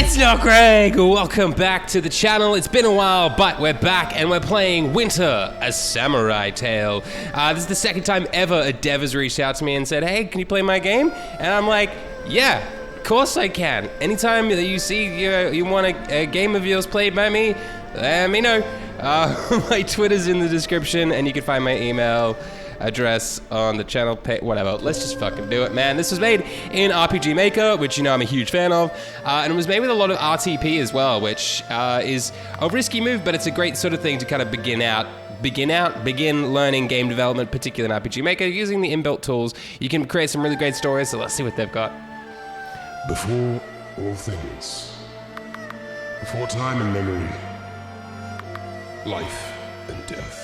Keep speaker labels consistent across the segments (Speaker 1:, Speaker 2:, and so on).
Speaker 1: It's not Greg. Welcome back to the channel. It's been a while, but we're back and we're playing Winter, a Samurai Tale. This is the second time ever a dev has reached out to me and said, hey, can you play my game? And I'm like, yeah, of course I can. Anytime that you see you want a game of yours played by me, let me know. My Twitter's in the description and you can find my email address on the channel page, whatever. Let's just fucking do it, man. This was made in RPG Maker, which you know I'm a huge fan of, and it was made with a lot of RTP as well, which is a risky move, but it's a great sort of thing to kind of begin learning game development, particularly in RPG Maker. Using the inbuilt tools, you can create some really great stories, so let's see what they've got.
Speaker 2: Before all things, before time and memory, life and death,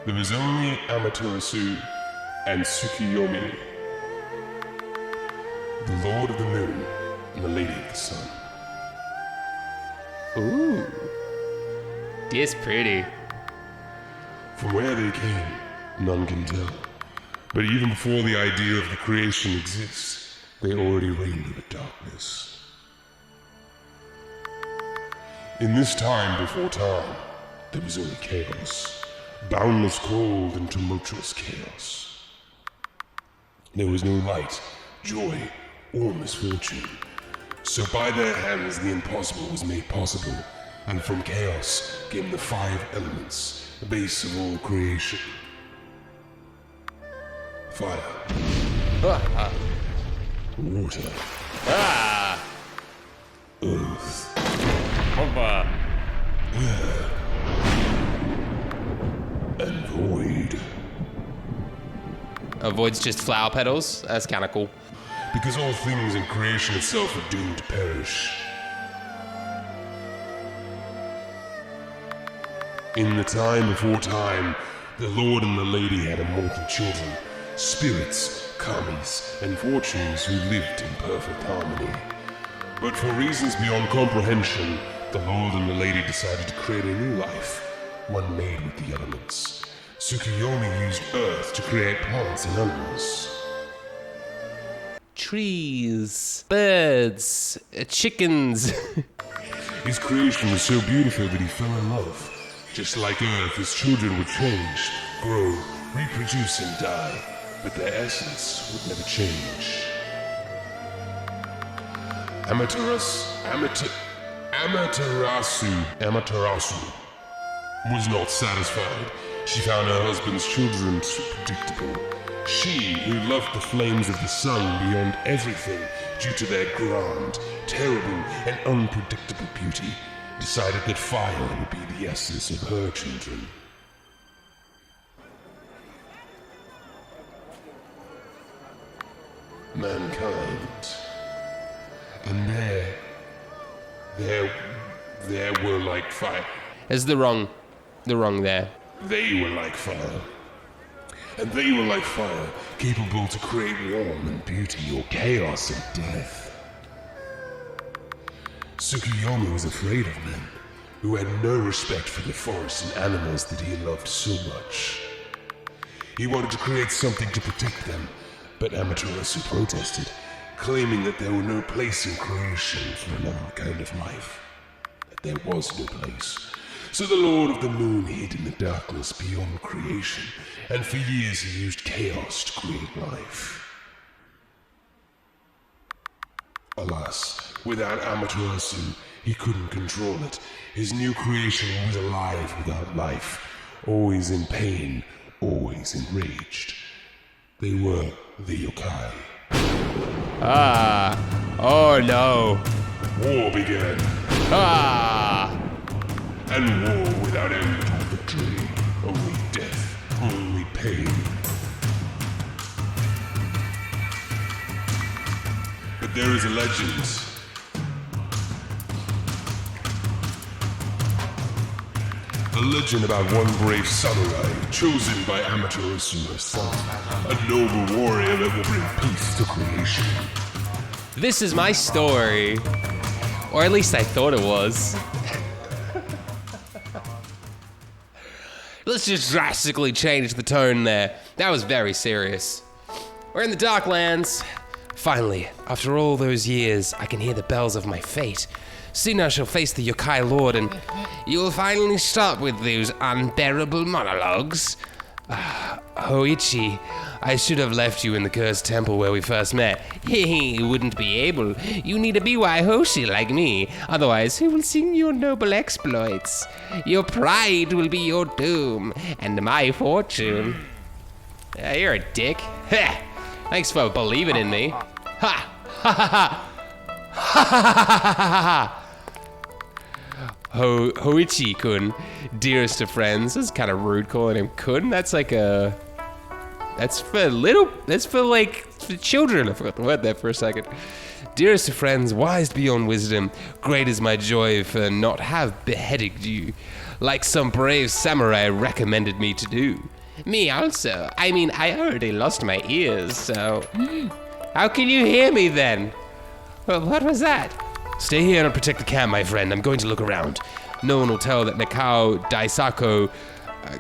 Speaker 2: there is only Amaterasu and Tsukiyomi, the Lord of the Moon and the Lady of the Sun.
Speaker 1: Ooh, this pretty.
Speaker 2: From where they came, none can tell. But even before the idea of the creation exists, they already reigned over darkness. In this time before time, there was only chaos. Boundless cold and tumultuous chaos. There was no light, joy, or misfortune. So by their hands the impossible was made possible, and from chaos came the 5 elements, the base of all creation. Fire. Water. Earth. Air. And void.
Speaker 1: Void's just flower petals? That's kinda cool.
Speaker 2: Because all things in creation itself are doomed to perish. In the time before time, the Lord and the Lady had immortal children, spirits, kamis, and fortunes who lived in perfect harmony. But for reasons beyond comprehension, the Lord and the Lady decided to create a new life. One made with the elements. Tsukiyomi used earth to create plants and animals.
Speaker 1: Trees, birds, chickens.
Speaker 2: His creation was so beautiful that he fell in love. Just like earth, his children would change, grow, reproduce and die, but their essence would never change. Amaterasu was not satisfied. She found her husband's children too predictable. She, who loved the flames of the sun beyond everything due to their grand, terrible, and unpredictable beauty, decided that fire would be the essence of her children. Mankind. And there were like fire.
Speaker 1: There's the wrong there.
Speaker 2: They were like fire. And they were like fire, capable to create warmth and beauty or chaos and death. Tsukiyomi was afraid of men, who had no respect for the forests and animals that he loved so much. He wanted to create something to protect them, but Amaterasu protested, claiming that there were no place in creation for another kind of life. That there was no place. So the Lord of the Moon hid in the darkness beyond creation, and for years he used chaos to create life. Alas, without Amaterasu, he couldn't control it. His new creation was alive without life, always in pain, always enraged. They were the Yoikai.
Speaker 1: Oh no.
Speaker 2: War began. And war without end or victory. Only death, only pain. But there is a legend. A legend about one brave samurai chosen by Amaterasu herself. A noble warrior that will bring peace to creation.
Speaker 1: This is my story. Or at least I thought it was. Let's just drastically change the tone there. That was very serious. We're in the Darklands. Finally, after all those years, I can hear the bells of my fate. Soon I shall face the Yoikai Lord, and you will finally stop with those unbearable monologues. Hoichi, I should have left you in the cursed temple where we first met. You wouldn't be able. You need a BY-Hoshi like me. Otherwise, who will sing your noble exploits? Your pride will be your doom, and my fortune. You're a dick. Thanks for believing in me. Ha! Ha ha ha! Ha ha ha ha ha! Hoichi-kun, dearest of friends. This is kind of rude calling him kun. That's like a... That's for for children. I forgot the word there for a second. Dearest of friends, wise beyond wisdom, great is my joy for not have beheaded you, like some brave samurai recommended me to do. Me also. I mean, I already lost my ears, so... How can you hear me then? Well, what was that? Stay here and protect the camp, my friend. I'm going to look around. No one will tell that Nakao Daisako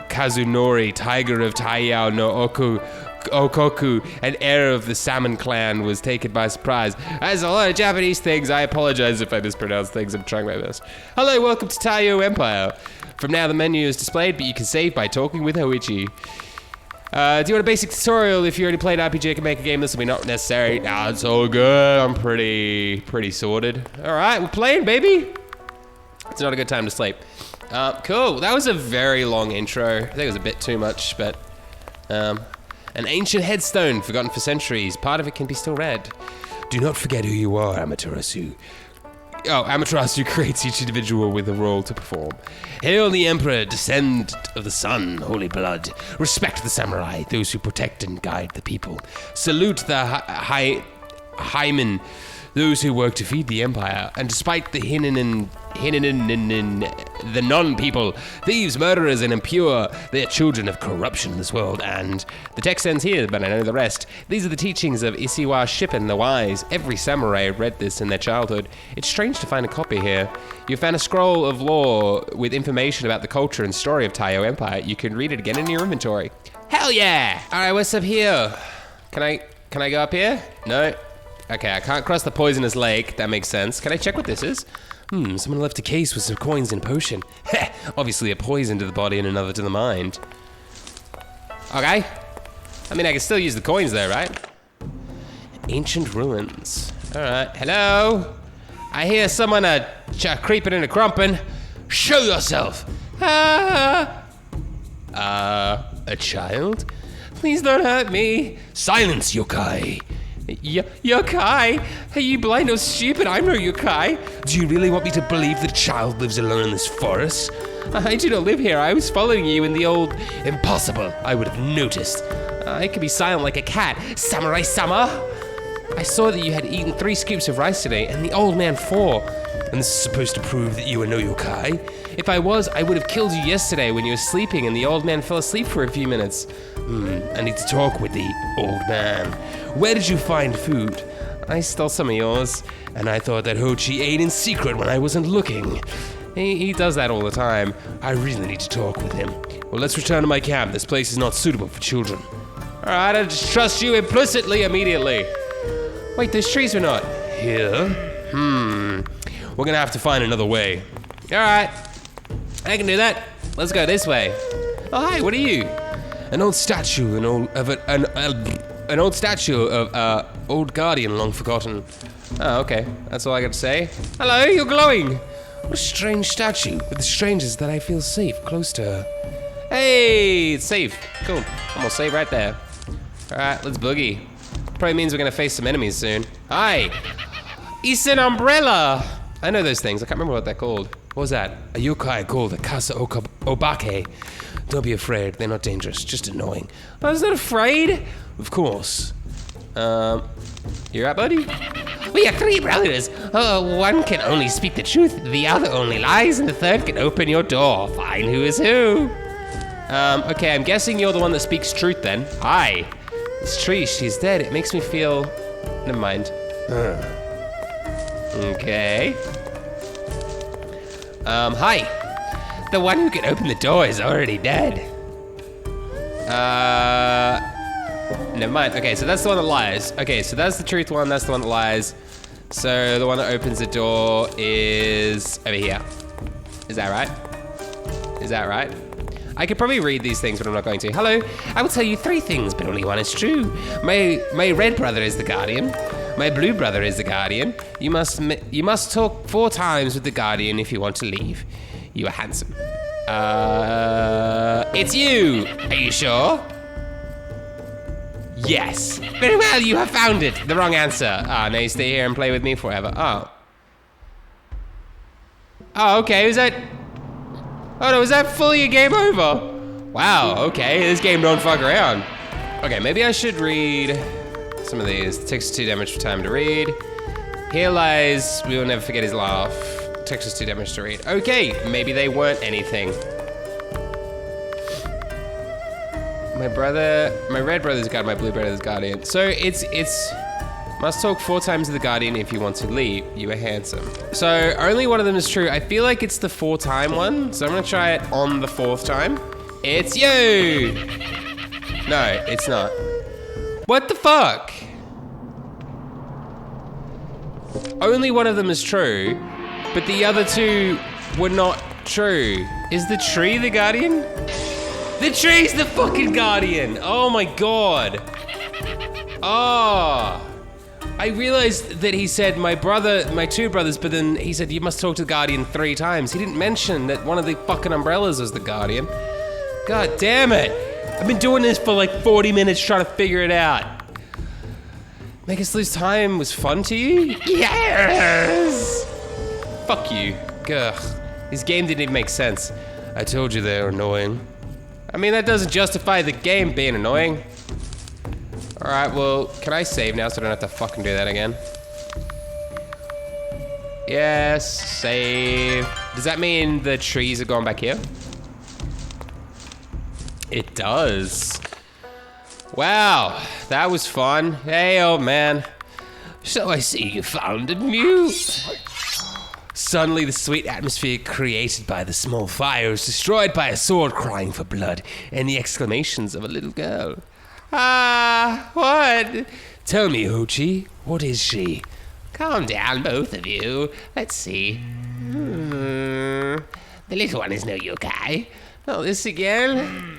Speaker 1: Kazunori, tiger of Taiyō no ōkoku, and heir of the Salmon Clan, was taken by surprise. There's a lot of Japanese things. I apologize if I mispronounce things. I'm trying my best. Hello, welcome to Taiyō Empire. From now, the menu is displayed, but you can save by talking with Hoichi. Do you want a basic tutorial? If you already played RPG, can make a game. This will be not necessary. Nah, it's all good. I'm pretty sorted. All right, we're playing, baby. It's not a good time to sleep. Cool. That was a very long intro. I think it was a bit too much, but an ancient headstone forgotten for centuries. Part of it can be still read. Do not forget who you are, Amaterasu. Oh, Amaterasu creates each individual with a role to perform. Hail the Emperor, descend of the sun, holy blood. Respect the samurai, those who protect and guide the people. Salute the Haimen, those who work to feed the empire. And despite the the non-people, thieves, murderers, and impure, they are children of corruption in this world. And the text ends here, but I know the rest. These are the teachings of Ishiwa Shippen the Wise. Every samurai read this in their childhood. It's strange to find a copy here. You found a scroll of lore with information about the culture and story of Taiyō Empire. You can read it again in your inventory. Hell yeah! All right, what's up here? Can I go up here? No. Okay, I can't cross the poisonous lake. That makes sense. Can I check what this is? Someone left a case with some coins and a potion. Heh, obviously a poison to the body and another to the mind. Okay. I mean, I can still use the coins there, right? Ancient ruins. All right. Hello? I hear someone creeping and a-crumping. Show yourself. A child? Please don't hurt me. Silence, yokai. Yokai? Are you blind or stupid? I'm no yokai. Do you really want me to believe that a child lives alone in this forest? I do not live here. I was following you in the old... Impossible. I would have noticed. I could be silent like a cat. Samurai-sama! I saw that you had eaten 3 scoops of rice today, and the old man 4. And this is supposed to prove that you are no yokai? If I was, I would have killed you yesterday when you were sleeping and the old man fell asleep for a few minutes. I need to talk with the old man. Where did you find food? I stole some of yours, and I thought that Hoichi ate in secret when I wasn't looking. He does that all the time. I really need to talk with him. Well, let's return to my camp. This place is not suitable for children. All right, I just trust you implicitly immediately. Wait, those trees were not here. We're gonna have to find another way. All right, I can do that. Let's go this way. Oh, hi, what are you? An old statue, an old statue of old guardian long forgotten. Oh, okay, that's all I got to say. Hello, you're glowing. What a strange statue. With the strangers that I feel safe close to her. Hey, it's safe. Cool. I'm gonna save right there. All right, let's boogie. Probably means we're gonna face some enemies soon. Hi. It's an umbrella. I know those things. I can't remember what they're called. What was that? A yokai called a Kasa Obake. Don't be afraid. They're not dangerous. Just annoying. I was not afraid. Of course. You right, buddy? We are 3 brothers. One can only speak the truth, the other only lies, and the third can open your door. Find who is who. Okay, I'm guessing you're the one that speaks truth then. Hi. This tree, she's dead. It makes me feel... Never mind. Okay. Hi. The one who can open the door is already dead. Never mind. Okay, so that's the one that lies. Okay, so that's the truth one. That's the one that lies. So the one that opens the door is over here. Is that right? Is that right? I could probably read these things, but I'm not going to. Hello, I will tell you 3 things, but only one is true. My red brother is the guardian. My blue brother is the guardian. You must talk 4 times with the guardian if you want to leave. You are handsome. It's you. Are you sure? Yes. Very well, you have found it. The wrong answer. Ah, now you stay here and play with me forever. Oh. Oh, okay. Was that... Oh no, was that fully a game over? Wow, okay. This game don't fuck around. Okay, maybe I should read some of these. Takes 2 damage for time to read. Here lies, we will never forget his laugh. Takes us 2 damage to read. Okay, maybe they weren't anything. My red brother's guardian, my blue brother's guardian. So it's must talk 4 times to the guardian if you want to leave. You are handsome. So only one of them is true. I feel like it's the 4-time one. So I'm gonna try it on the 4th time. It's you! No, it's not. What the fuck? Only one of them is true, but the other 2 were not true. Is the tree the guardian? The tree's the fucking guardian! Oh my god. Oh. I realized that he said my 2 brothers, but then he said you must talk to the guardian 3 times. He didn't mention that one of the fucking umbrellas was the guardian. God damn it. I've been doing this for like 40 minutes trying to figure it out. Make us lose time was fun to you? Yes! Fuck you. Gugh. This game didn't even make sense. I told you they were annoying. I mean, that doesn't justify the game being annoying. Alright, well, can I save now so I don't have to fucking do that again? Yes, save. Does that mean the trees are going back here? It does. Wow, that was fun. Hey, old man. So I see you found a new. Suddenly, the sweet atmosphere created by the small fire was destroyed by a sword crying for blood and the exclamations of a little girl. Ah, what? Tell me, Hochi, what is she? Calm down, both of you. Let's see. The little one is no yokai. Oh, this again?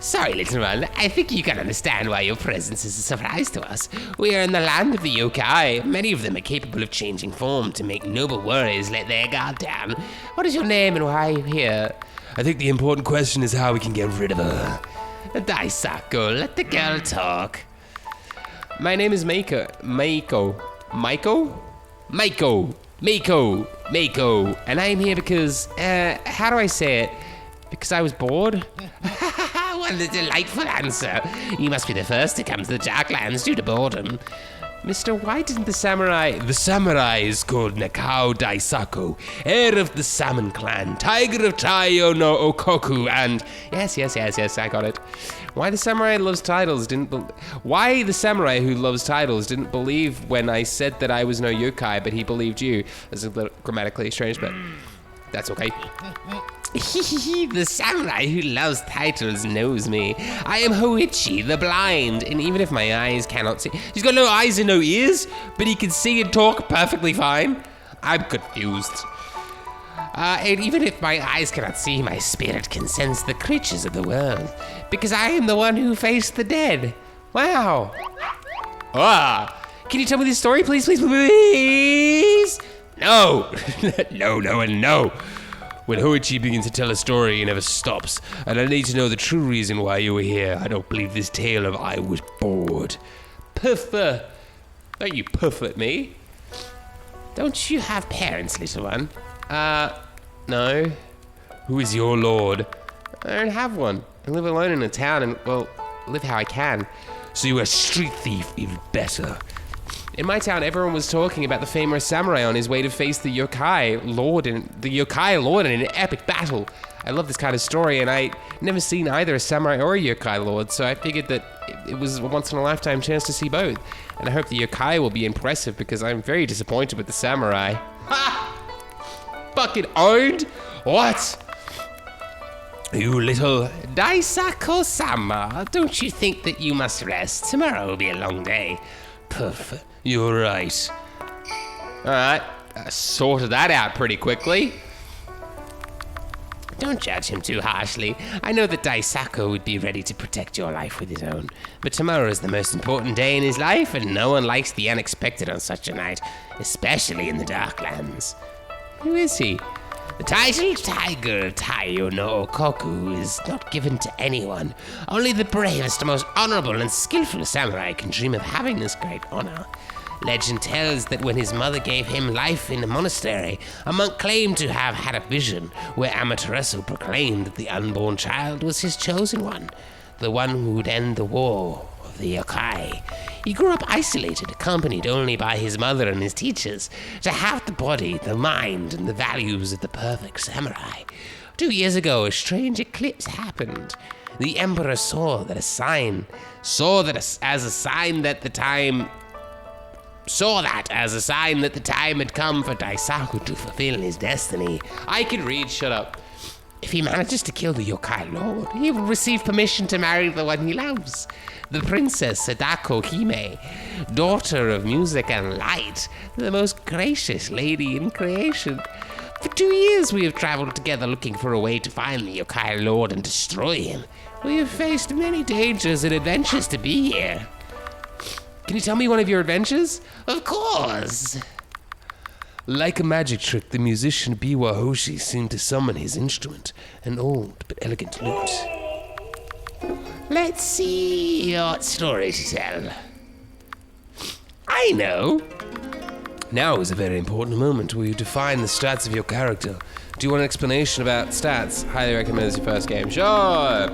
Speaker 1: Sorry, little one. I think you can understand why your presence is a surprise to us. We are in the land of the yokai. Many of them are capable of changing form to make noble warriors let their guard down. What is your name and why are you here? I think the important question is how we can get rid of her. Daisako, let the girl talk. My name is Mako, and I am here because, how do I say it? Because I was bored? What a delightful answer. You must be the first to come to the Darklands due to boredom. Mister, why didn't the samurai... The samurai is called Nakao Daisako, heir of the Salmon Clan, tiger of Taiyō no ōkoku, and... Yes, I got it. Why the samurai who loves titles didn't believe when I said that I was no yokai, but he believed you. That's a little grammatically strange, but that's okay. The samurai who loves titles knows me. I am Hoichi, the blind, and even if my eyes cannot see... He's got no eyes and no ears, but he can see and talk perfectly fine. I'm confused. And even if my eyes cannot see, my spirit can sense the creatures of the world, because I am the one who faced the dead. Wow. Can you tell me this story, please? No. No. When Hoichi begins to tell a story, he never stops, and I need to know the true reason why you were here. I don't believe this tale of I was bored. Puffer. Don't you puff at me. Don't you have parents, little one? No. Who is your lord? I don't have one. I live alone in a town and, well, live how I can. So you're a street thief, even better. In my town, everyone was talking about the famous samurai on his way to face the yokai lord in an epic battle. I love this kind of story, and I never seen either a samurai or a yokai lord, so I figured that it was a once-in-a-lifetime chance to see both. And I hope the yokai will be impressive, because I'm very disappointed with the samurai. Ha! Fucking owned? What? You little Daisako-sama, don't you think that you must rest? Tomorrow will be a long day. Perfect. You're right. Alright, sorted that out pretty quickly. Don't judge him too harshly. I know that Daisako would be ready to protect your life with his own. But tomorrow is the most important day in his life, and no one likes the unexpected on such a night, especially in the Darklands. Who is he? The title Tiger Taiyō no ōkoku is not given to anyone. Only the bravest, most honorable, and skillful samurai can dream of having this great honor. Legend tells that when his mother gave him life in a monastery, a monk claimed to have had a vision where Amaterasu proclaimed that the unborn child was his chosen one, the one who would end the war of the Yoikai. He grew up isolated, accompanied only by his mother and his teachers, to have the body, the mind, and the values of the perfect samurai. 2 years ago, a strange eclipse happened. The emperor saw that as a sign that the time had come for Daisako to fulfill his destiny. I can read, shut up. If he manages to kill the Yoikai Lord, he will receive permission to marry the one he loves, the Princess Sadako Hime, daughter of music and light, the most gracious lady in creation. For 2 years we have traveled together looking for a way to find the Yoikai Lord and destroy him. We have faced many dangers and adventures to be here. Can you tell me one of your adventures? Of course. Like a magic trick, the musician Biwa Hoshi seemed to summon his instrument, an old but elegant lute. Let's see what story to tell. I know. Now is a very important moment where you define the stats of your character. Do you want an explanation about stats? Highly recommend as your first game. Sure.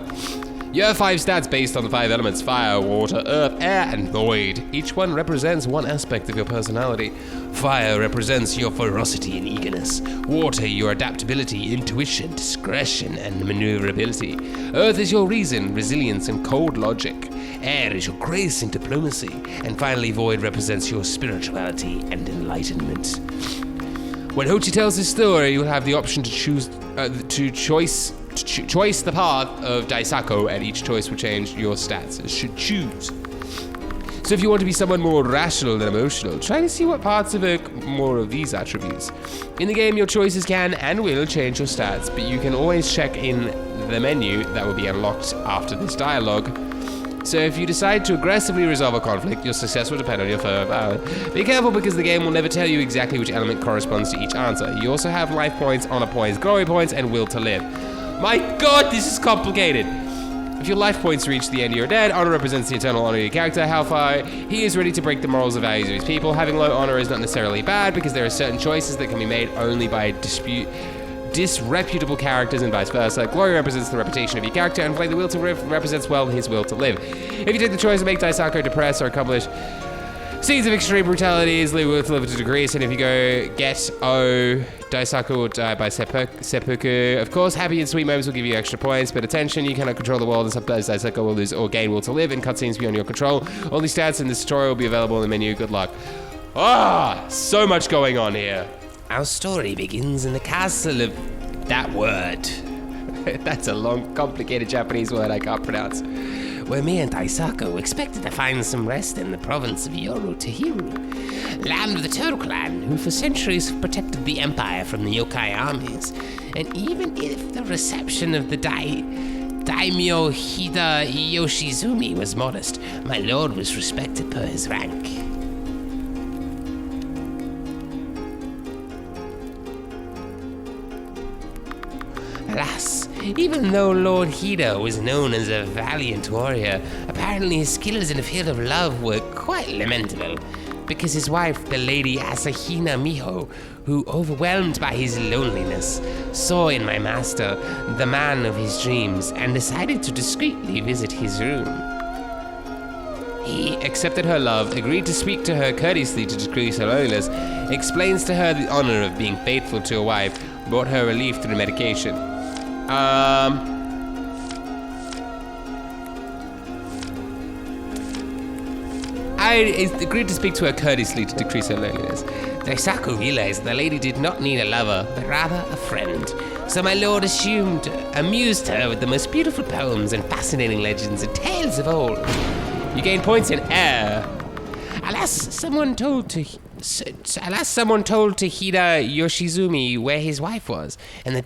Speaker 1: You have 5 stats based on the 5 elements: fire, water, earth, air, and void. Each one represents one aspect of your personality. Fire represents your ferocity and eagerness. Water, your adaptability, intuition, discretion, and maneuverability. Earth is your reason, resilience, and cold logic. Air is your grace and diplomacy. And finally, void represents your spirituality and enlightenment. When Hochi tells his story, you will have the option to choose choice the path of Daisako, and each choice will change your stats. It should choose. So if you want to be someone more rational than emotional, try to see what parts evoke more of these attributes. In the game, your choices can and will change your stats, but you can always check in the menu that will be unlocked after this dialogue. So if you decide to aggressively resolve a conflict, your success will depend on your firm power. Be careful, because the game will never tell you exactly which element corresponds to each answer. You also have life points, honor points, glory points, and will to live. My god, this is complicated. If your life points reach the end, you're dead. Honor represents the eternal honor of your character, how far he is ready to break the morals and values of his people. Having low honor is not necessarily bad, because there are certain choices that can be made only by disreputable characters and vice versa. Glory represents the reputation of your character, and the will to live represents, well, his will to live. If you take the choice to make Daisako depressed or accomplish scenes of extreme brutality, his will to live to decrease, and if you go get Daisako will die by seppuku. Of course, happy and sweet moments will give you extra points, but attention, you cannot control the world, and sometimes Daisako will lose or gain will to live in cutscenes beyond your control. All these stats in this tutorial will be available in the menu. Good luck. So much going on here. Our story begins in the castle of that word. That's a long, complicated Japanese word I can't pronounce. Where me and Daisako expected to find some rest in the province of Yoru Tahiru, land of the Taiyō clan, who for centuries have protected the empire from the Yoikai armies. And even if the reception of the Daimyo Hida Yoshizumi was modest, my lord was respected per his rank. Alas, even though Lord Hida was known as a valiant warrior, apparently his skills in the field of love were quite lamentable, because his wife, the Lady Asahina Miho, who, overwhelmed by his loneliness, saw in my master the man of his dreams and decided to discreetly visit his room. He accepted her love, agreed to speak to her courteously to decrease her loneliness, explains to her the honor of being faithful to a wife, brought her relief through medication. I agreed to speak to her courteously to decrease her loneliness. Daisako realized the lady did not need a lover, but rather a friend. So my lord amused her with the most beautiful poems and fascinating legends and tales of old. You gain points in heir. Alas, someone told Tahida Yoshizumi where his wife was, and the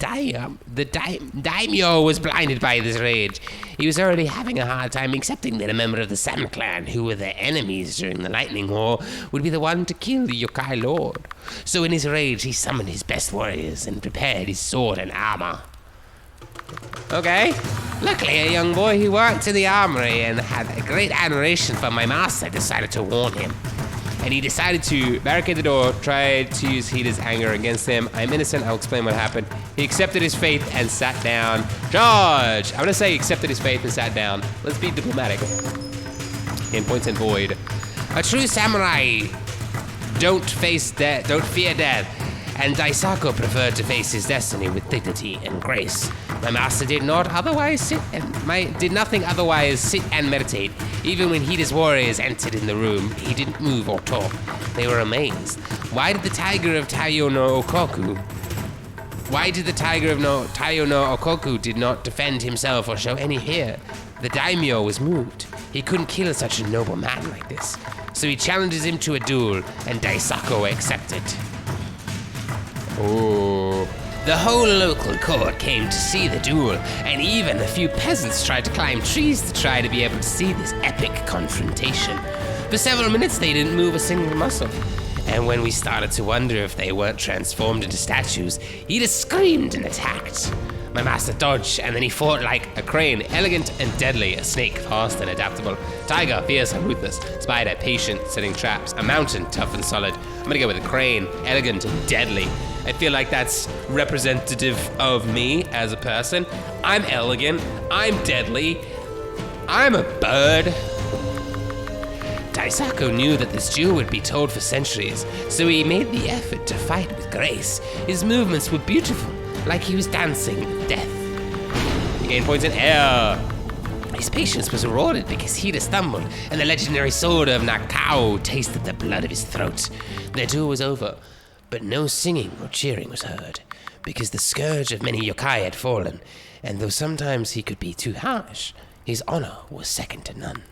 Speaker 1: daimyo was blinded by this rage. He was already having a hard time accepting that a member of the Salmon Clan, who were their enemies during the Lightning War, would be the one to kill the Yoikai Lord. So in his rage, he summoned his best warriors and prepared his sword and armor. Okay. Luckily, a young boy who worked in the armory and had a great admiration for my master decided to warn him. And he decided to barricade the door, try to use Hida's anger against him. I'm innocent, I'll explain what happened. He accepted his fate and sat down. Charge! I'm gonna say he accepted his fate and sat down. Let's be diplomatic. In points and void. A true samurai don't fear death. And Daisako preferred to face his destiny with dignity and grace. My master did nothing otherwise sit and meditate. Even when Hida's warriors entered in the room, he didn't move or talk. They were amazed. Why did the tiger of Taiyō no ōkoku did not defend himself or show any fear? The daimyo was moved. He couldn't kill such a noble man like this. So he challenges him to a duel, and Daisako accepted. Oh. The whole local court came to see the duel, and even a few peasants tried to climb trees to try to be able to see this epic confrontation. For several minutes, they didn't move a single muscle. And when we started to wonder if they weren't transformed into statues, he just screamed and attacked. My master dodged, and then he fought like a crane, elegant and deadly, a snake, fast and adaptable, tiger, fierce and ruthless, spider, patient, setting traps, a mountain, tough and solid. I'm gonna go with a crane, elegant and deadly. I feel like that's representative of me as a person. I'm elegant, I'm deadly, I'm a bird. Daisako knew that this duel would be told for centuries, so he made the effort to fight with grace. His movements were beautiful, like he was dancing with death. He gained points in air. His patience was rewarded because he'd stumbled, and the legendary sword of Nakao tasted the blood of his throat. Their duel was over, but no singing or cheering was heard, because the scourge of many yokai had fallen, and though sometimes he could be too harsh, his honor was second to none.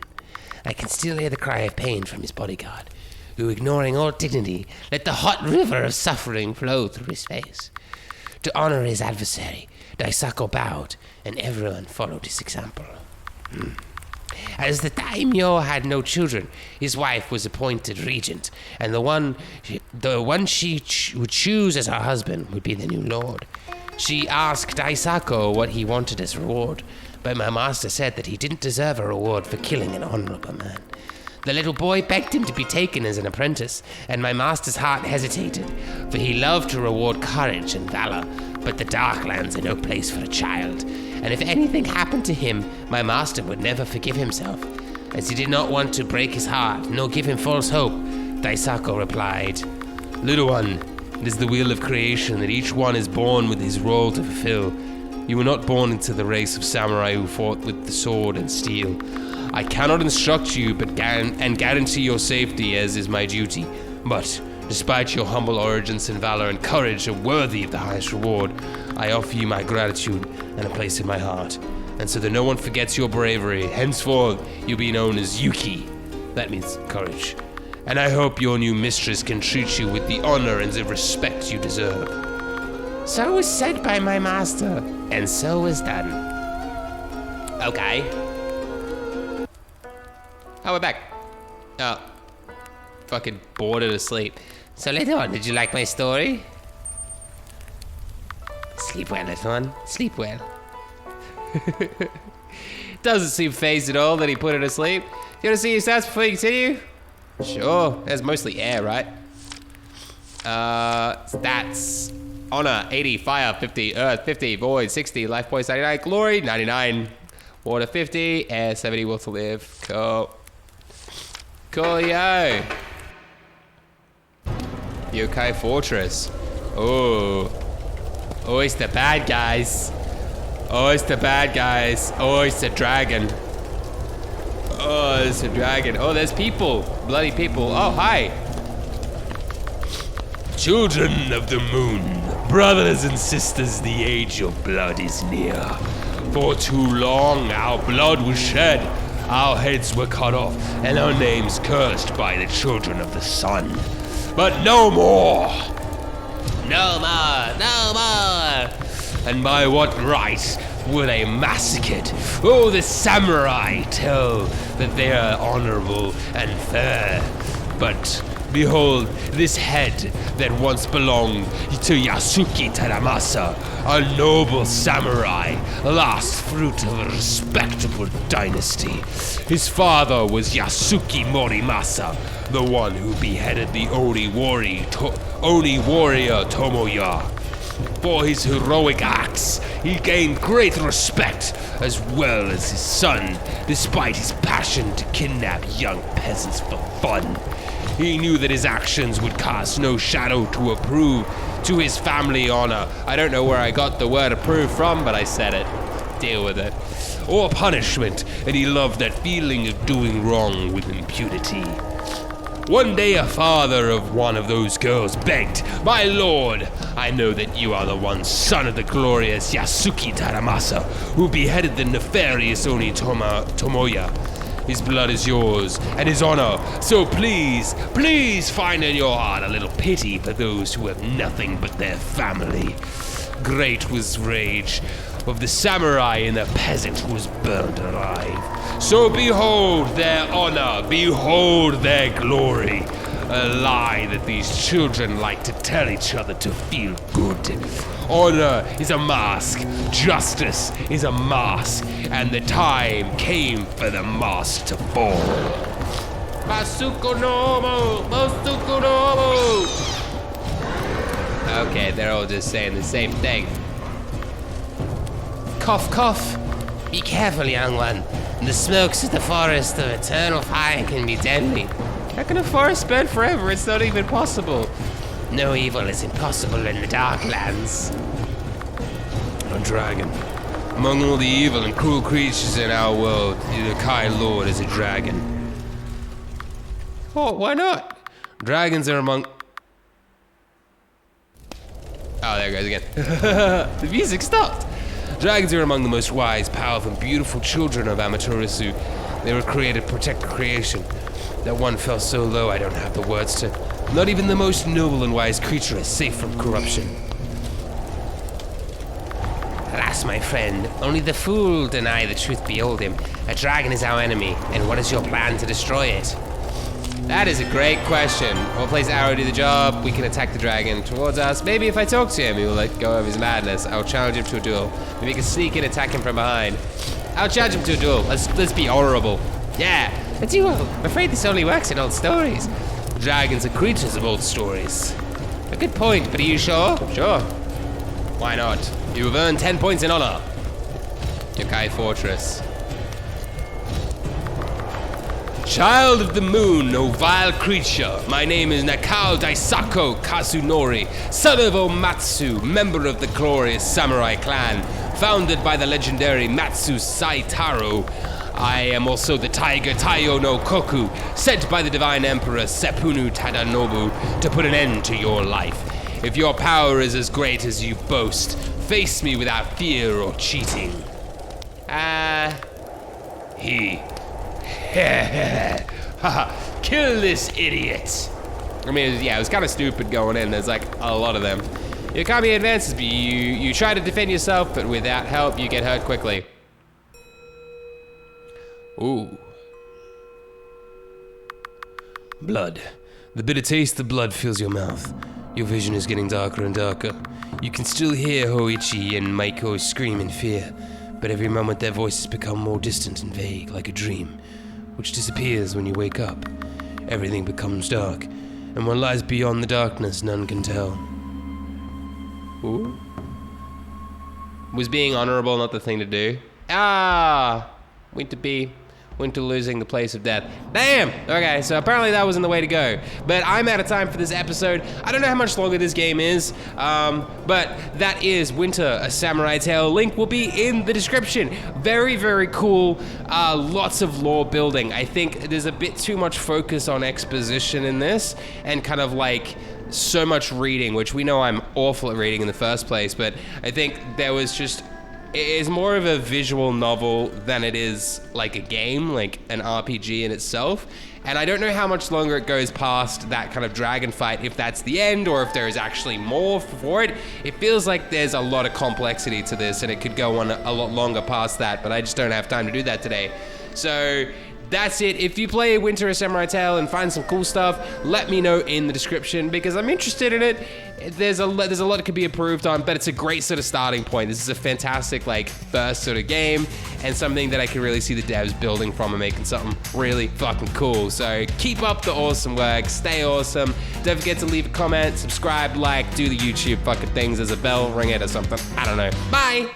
Speaker 1: I can still hear the cry of pain from his bodyguard, who, ignoring all dignity, let the hot river of suffering flow through his face. To honor his adversary, Daisako bowed, and everyone followed his example. As the daimyo had no children, his wife was appointed regent, and the one she would choose as her husband would be the new lord. She asked Daisako what he wanted as reward, but my master said that he didn't deserve a reward for killing an honorable man. The little boy begged him to be taken as an apprentice, and my master's heart hesitated, for he loved to reward courage and valor, but the Darklands are no place for a child, and if anything happened to him, my master would never forgive himself. As he did not want to break his heart, nor give him false hope, Daisako replied, "Little one, it is the wheel of creation that each one is born with his role to fulfill. You were not born into the race of samurai who fought with the sword and steel. I cannot instruct you but guarantee your safety, as is my duty. But, despite your humble origins and valor and courage are worthy of the highest reward, I offer you my gratitude and a place in my heart. And so that no one forgets your bravery, henceforth you'll be known as Yuki." That means courage. "And I hope your new mistress can treat you with the honor and the respect you deserve." So was said by my master, and so was done. Okay. Oh, we're back. Oh. Fucking bored and asleep. So, little one, did you like my story? Sleep well, little one. Sleep well. Doesn't seem phased at all that he put her to sleep. Do you want to see your stats before you continue? Sure. That's mostly air, right? Stats. Honor, 80. Fire, 50. Earth, 50. Void, 60. Life points, 99. Glory, 99. Water, 50. Air, 70. Will to live. Cool. Cool, yo. Yokai Fortress. Oh. Oh, it's the bad guys. Oh, it's the bad guys. Oh, it's the dragon. Oh, there's a dragon. Oh, there's people. Bloody people. Oh, hi.
Speaker 2: Children of the moon,
Speaker 1: Brothers and sisters, the age of blood is near. For too long, our blood was shed, our heads were cut off, and our names cursed by the children of the sun. But no more! No more! No more! And by what right were they massacred? Oh, the samurai tell that they are honorable and fair. But behold, this head that once belonged to Yasuki Taramasa, a noble samurai, last fruit of a respectable dynasty. His father was Yasuki Morimasa, the one who beheaded the Oni warrior Tomoya. For his heroic acts, he gained great respect, as well as his son, despite his passion to kidnap young peasants for fun. He knew that his actions would cast no shadow to approve to his family honor. I don't know where I got the word approve from, but I said it. Deal with it. Or punishment, and he loved that feeling of doing wrong with impunity. One day a father of one of those girls begged, "My lord, I know that you are the one son of the glorious Yasuki Taramasa, who beheaded the nefarious Oni Tomoya. His blood is yours, and his honor, so please find in your heart a little pity for those who have nothing but their family." Great was rage of the samurai and the peasant who was burned alive. So behold their honor, behold their glory. A lie that these children like to tell each other to feel good. Honor is a mask, justice is a mask, and the time came for the mask to fall. Masuko no Masuko no. Okay, they're all just saying the same thing. Cough, cough. Be careful, young one. The smokes of the forest of eternal fire can be deadly. How can a forest burn forever? It's not even possible. No evil is impossible in the dark lands. A dragon. Among all the evil and cruel creatures in our world, the Yoikai Lord is a dragon. Oh, why not? Dragons are among... Oh, there it goes again. The music stopped. Dragons are among the most wise, powerful, and beautiful children of Amaterasu. They were created to protect creation. That one fell so low I don't have the words to... Not even the most noble and wise creature is safe from corruption. Alas, my friend, only the fool deny the truth. Behold him. A dragon is our enemy, and what is your plan to destroy it? That is a great question. What place arrow do the job? We can attack the dragon towards us. Maybe if I talk to him, he will let go of his madness. I'll challenge him to a duel. Maybe we can sneak and attack him from behind. I'll challenge him to a duel. Let's be honorable. Yeah, a duel. I'm afraid this only works in old stories. Dragons are creatures of old stories. A good point, but are you sure? Sure. Why not? You have earned 10 points in honor. Yoikai Fortress. Child of the moon, O vile creature, my name is Nakao Daisako Kazunori, son of Omatsu, member of the glorious Samurai Clan, founded by the legendary Matsu Saitaro. I am also the tiger Taiyō no ōkoku, sent by the divine emperor Seppun Tadanobu to put an end to your life. If your power is as great as you boast, face me without fear or cheating. Kill this idiot. I mean, yeah, it was kind of stupid going in. There's like a lot of them. Yoikai advances, but you try to defend yourself, but without help, you get hurt quickly. Ooh. Blood. The bitter taste of blood fills your mouth. Your vision is getting darker and darker. You can still hear Hoichi and Maiko scream in fear, but every moment their voices become more distant and vague, like a dream, which disappears when you wake up. Everything becomes dark, and what lies beyond the darkness none can tell. Ooh. Was being honorable not the thing to do? Went to losing the place of death. Damn! Okay, so apparently that wasn't the way to go. But I'm out of time for this episode. I don't know how much longer this game is, but that is Winter, A Samurai Tale. Link will be in the description. Very, very cool. Lots of lore building. I think there's a bit too much focus on exposition in this, and kind of like so much reading, which we know I'm awful at reading in the first place, but I think there was just, it is more of a visual novel than it is like a game, like an RPG in itself. And I don't know how much longer it goes past that kind of dragon fight, if that's the end or if there is actually more for it. It feels like there's a lot of complexity to this and it could go on a lot longer past that, but I just don't have time to do that today. So that's it. If you play Winter: A Samurai Tale and find some cool stuff, let me know in the description because I'm interested in it. There's a lot that could be improved on, but it's a great sort of starting point. This is a fantastic like first sort of game and something that I can really see the devs building from and making something really fucking cool. So keep up the awesome work, stay awesome. Don't forget to leave a comment, subscribe, like, do the YouTube fucking things. There's a bell, ring it or something. I don't know. Bye!